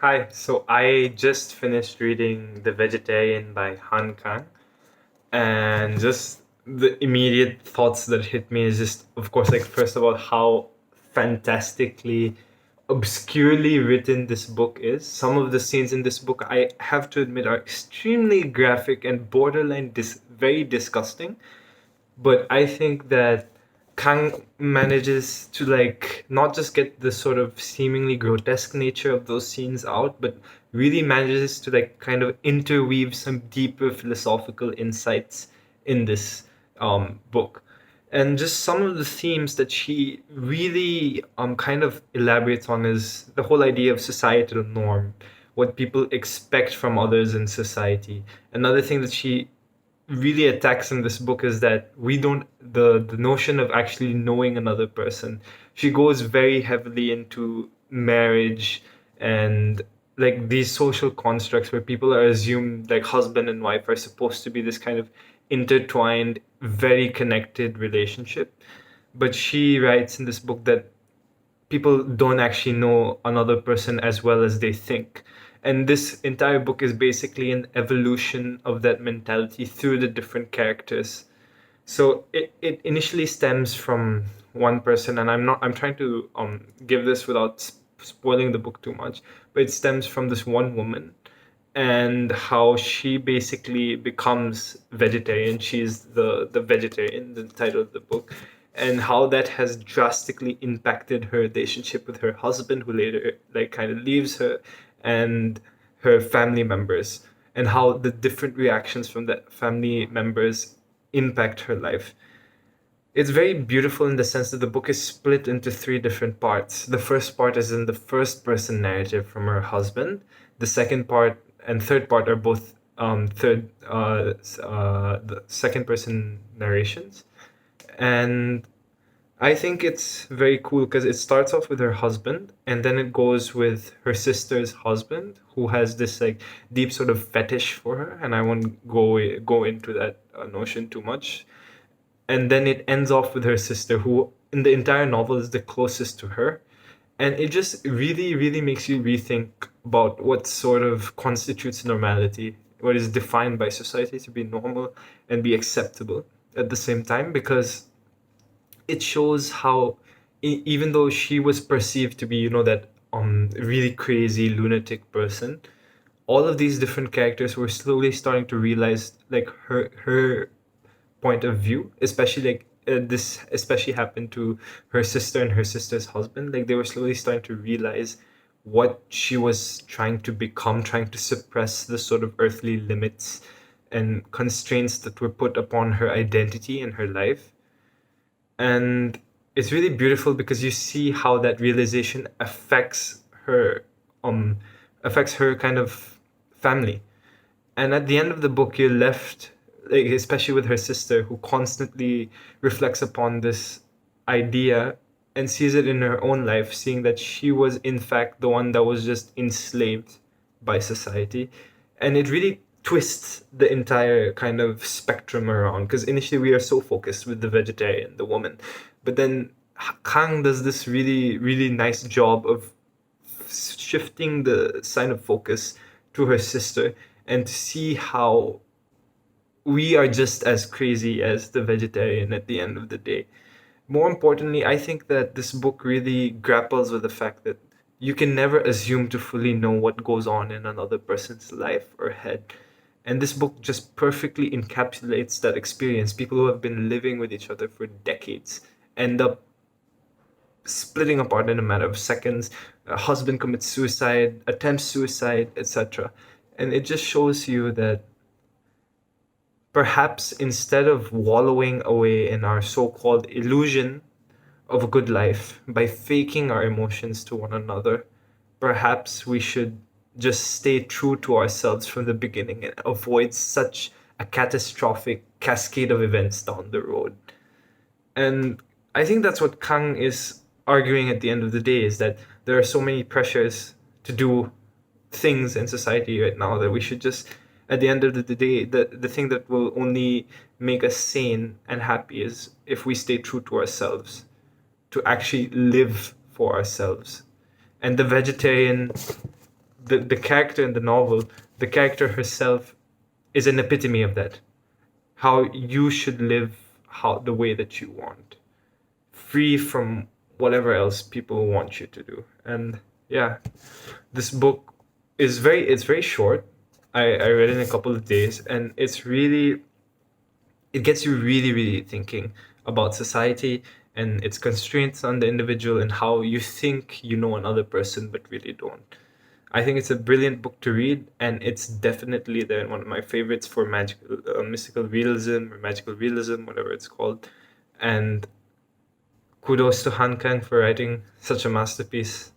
Hi, so I just finished reading The Vegetarian by Han Kang, and just the immediate thoughts that hit me is just, of course, like, first of all, how fantastically obscurely written this book is. Some of the scenes in this book, I have to admit, are extremely graphic and borderline very disgusting. But I think that Kang manages to, like, not just get the sort of seemingly grotesque nature of those scenes out, but really manages to, like, kind of interweave some deeper philosophical insights in this book. And just some of the themes that she really kind of elaborates on is the whole idea of societal norm, what people expect from others in society. Another thing that she really attacks in this book is that we don't the notion of actually knowing another person. She goes very heavily into marriage and, like, these social constructs where people are assumed, like, husband and wife are supposed to be this kind of intertwined, very connected relationship. But she writes in this book that people don't actually know another person as well as they think. And this entire book is basically an evolution of that mentality through the different characters. So it initially stems from one person, and I'm trying to give this without spoiling the book too much, but it stems from this one woman and how she basically becomes vegetarian. She's the vegetarian, the title of the book, and how that has drastically impacted her relationship with her husband, who later, like, kind of leaves her, and her family members, and how the different reactions from the family members impact her life. It's very beautiful in the sense that the book is split into three different parts. The first part is in the first person narrative from her husband. The second part and third part are both the second person narrations. And I think it's very cool because it starts off with her husband, and then it goes with her sister's husband, who has this, like, deep sort of fetish for her, and I won't go into that notion too much. And then it ends off with her sister, who in the entire novel is the closest to her. And it just really, really makes you rethink about what sort of constitutes normality, what is defined by society to be normal and be acceptable at the same time, because it shows how, even though she was perceived to be, that really crazy lunatic person, all of these different characters were slowly starting to realize, like, her point of view, especially, like, this especially happened to her sister and her sister's husband. Like, they were slowly starting to realize what she was trying to become, trying to suppress the sort of earthly limits and constraints that were put upon her identity in her life. And it's really beautiful because you see how that realization um affects her kind of family. And at the end of the book, you're left, like, especially with her sister, who constantly reflects upon this idea and sees it in her own life, seeing that she was in fact the one that was just enslaved by society. And it really twists the entire kind of spectrum around, because initially we are so focused with the vegetarian, the woman, but then Kang does this really, really nice job of shifting the sign of focus to her sister, and to see how we are just as crazy as the vegetarian at the end of the day. More importantly, I think that this book really grapples with the fact that you can never assume to fully know what goes on in another person's life or head. And this book just perfectly encapsulates that experience. People who have been living with each other for decades end up splitting apart in a matter of seconds. A husband commits suicide, attempts suicide, etc. And it just shows you that perhaps instead of wallowing away in our so called illusion of a good life by faking our emotions to one another, perhaps we should just stay true to ourselves from the beginning and avoid such a catastrophic cascade of events down the road. And I think that's what Kang is arguing at the end of the day, is that there are so many pressures to do things in society right now that we should just, at the end of the day, the thing that will only make us sane and happy is if we stay true to ourselves, to actually live for ourselves. And the vegetarian the character in the novel, the character herself is an epitome of that. How you should live how the way that you want, free from whatever else people want you to do. And yeah, this book is very short. I read it in a couple of days, and it gets you really thinking about society and its constraints on the individual and how you think you know another person but really don't. I think it's a brilliant book to read, and it's definitely one of my favorites for magical, mystical realism or magical realism, whatever it's called. And kudos to Han Kang for writing such a masterpiece.